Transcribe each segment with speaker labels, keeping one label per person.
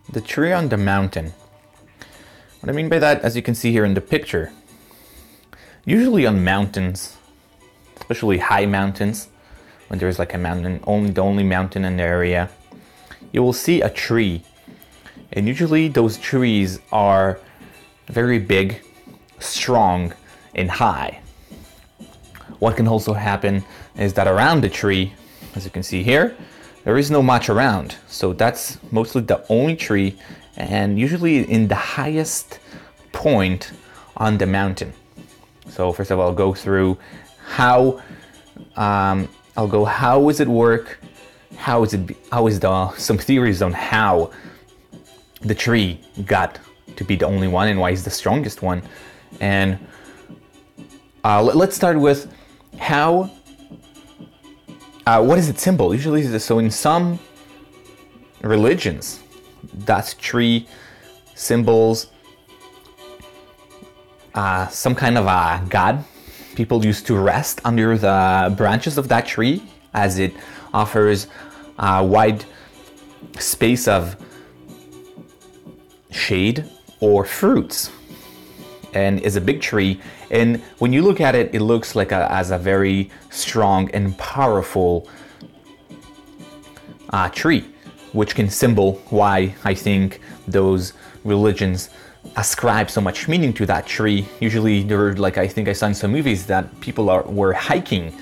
Speaker 1: The tree on the mountain. What I mean by that, as you can see here in the picture, usually on mountains, especially high mountains, when there's like a mountain, the only mountain in the area, you will see a tree. And usually those trees are very big, strong, and high. What can also happen is that around the tree, as you can see here, there is no much around. So that's mostly the only tree, and usually in the highest point on the mountain. So first of all, I'll go through how does it work? Some theories on how the tree got to be the only one and why it's the strongest one. And let's start with how. What is its symbol? Usually, so in some religions, that tree symbols some kind of a god. People used to rest under the branches of that tree as it offers a wide space of shade or fruits, and is a big tree. And when you look at it, it looks like as a very strong and powerful tree, which can symbol why I think those religions ascribe so much meaning to that tree. Usually there were, like, I think I saw in some movies that people were hiking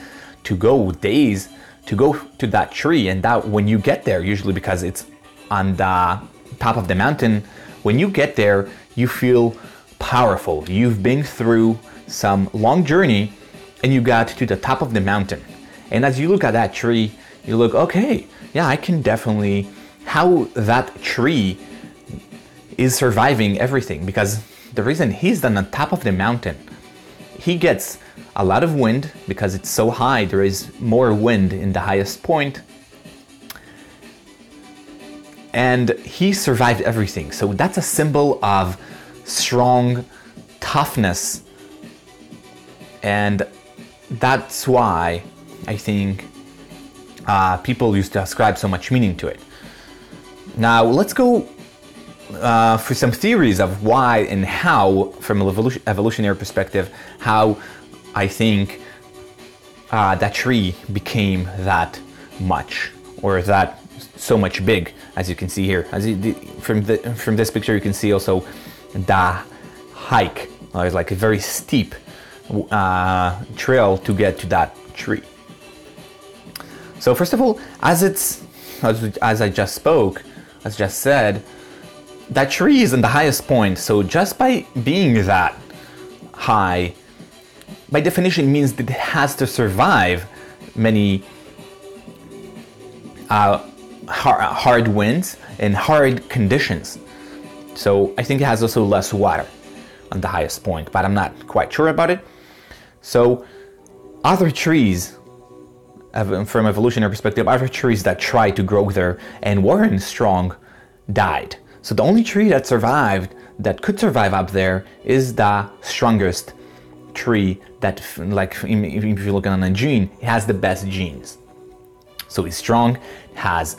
Speaker 1: to go days to go to that tree, and that when you get there, usually because it's on the top of the mountain, when you get there, you feel powerful. You've been through some long journey and you got to the top of the mountain. And as you look at that tree, you look, okay, yeah, I can definitely, how that tree is surviving everything, because the reason he's on the top of the mountain, he gets a lot of wind because it's so high. There is more wind in the highest point, and he survived everything. So that's a symbol of strong toughness, and that's why I think people used to ascribe so much meaning to it. Now let's go for some theories of why and how, from an evolutionary perspective, how I think that tree became that much, or that so much big, as you can see here. From this picture, you can see also the hike. It's like a very steep trail to get to that tree. So first of all, as I just said, that tree is in the highest point. So just by being that high, by definition, means that it has to survive many hard winds and hard conditions. So I think it has also less water on the highest point, but I'm not quite sure about it. So other trees, from evolutionary perspective, other trees that tried to grow there and weren't strong died. So the only tree that survived, that could survive up there, is the strongest tree that, like, if you look on a gene, it has the best genes. So it's strong, has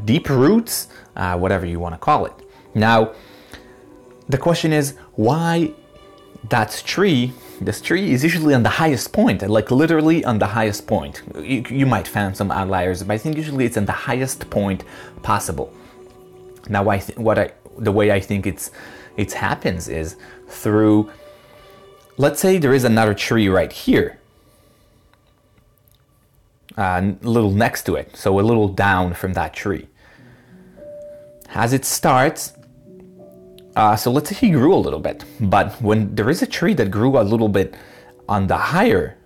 Speaker 1: deep roots, whatever you want to call it. Now, the question is, why this tree is usually on the highest point, like literally on the highest point. You might find some outliers, but I think usually it's on the highest point possible. Now, the way I think it happens is through, let's say there is another tree right here, a little next to it, so a little down from that tree. As it starts, so let's say he grew a little bit, but when there is a tree that grew a little bit on the higher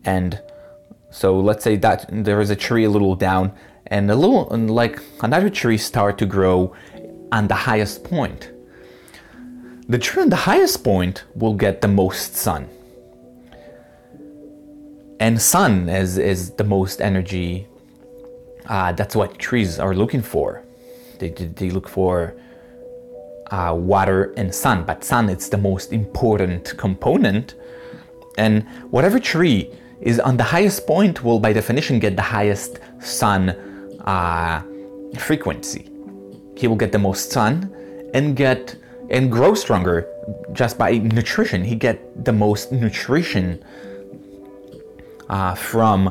Speaker 1: end, so let's say that there is a tree a little down, and like another tree start to grow on the highest point. The tree on the highest point will get the most sun. And sun is the most energy. That's what trees are looking for. They look for water and sun, but sun is the most important component. And whatever tree is on the highest point will by definition get the highest sun frequency. he will get the most sun and grow stronger just by nutrition. He get the most nutrition from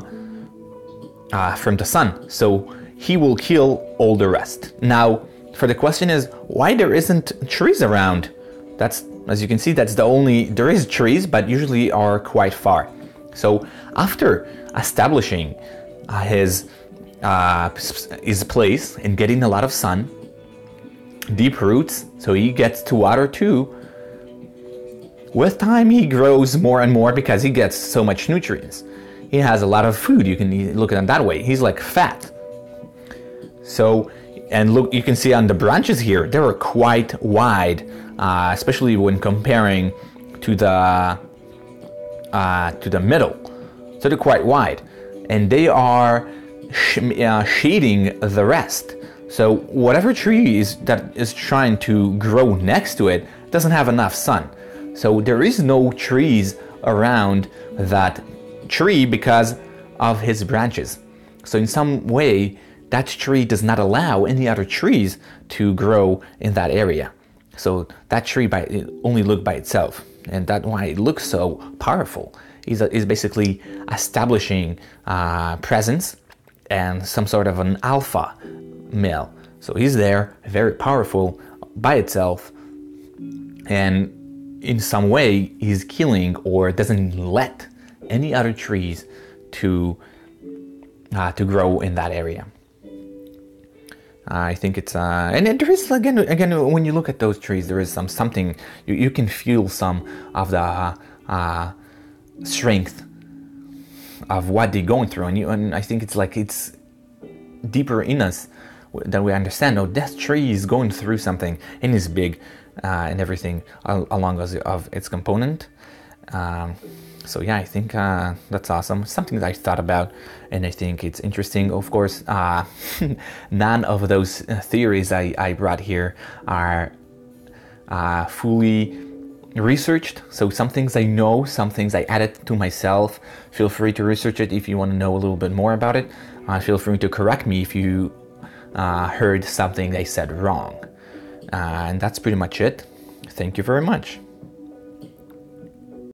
Speaker 1: the sun, so he will kill all the rest. Now, for the question is why there isn't trees around. That's, as you can see, that's the only, there is trees, but usually are quite far. So after establishing his place and getting a lot of sun, deep roots, so he gets to water too, with time he grows more and more because he gets so much nutrients. He has a lot of food. You can look at him that way. He's like fat. So, and look, you can see on the branches here, they are quite wide, especially when comparing to the middle. So they're quite wide, and they are shading the rest. So whatever tree that is trying to grow next to it doesn't have enough sun. So there is no trees around that tree because of his branches. So in some way, that tree does not allow any other trees to grow in that area. So that tree only look by itself, and that's why it looks so powerful. Is basically establishing presence and some sort of an alpha male. So he's there, very powerful by itself, and in some way he's killing or doesn't let any other trees to grow in that area. I think it's and there is again when you look at those trees, there is something you can feel some of the strength of what they're going through, and I think it's deeper in us that we understand. Oh, that tree is going through something and is big and everything along of its component. So yeah, I think that's awesome. Something that I thought about, and I think it's interesting. Of course, none of those theories I brought here are fully researched. So some things I know, some things I added to myself. Feel free to research it if you want to know a little bit more about it. Feel free to correct me if you heard something I said wrong. And that's pretty much it. Thank you very much.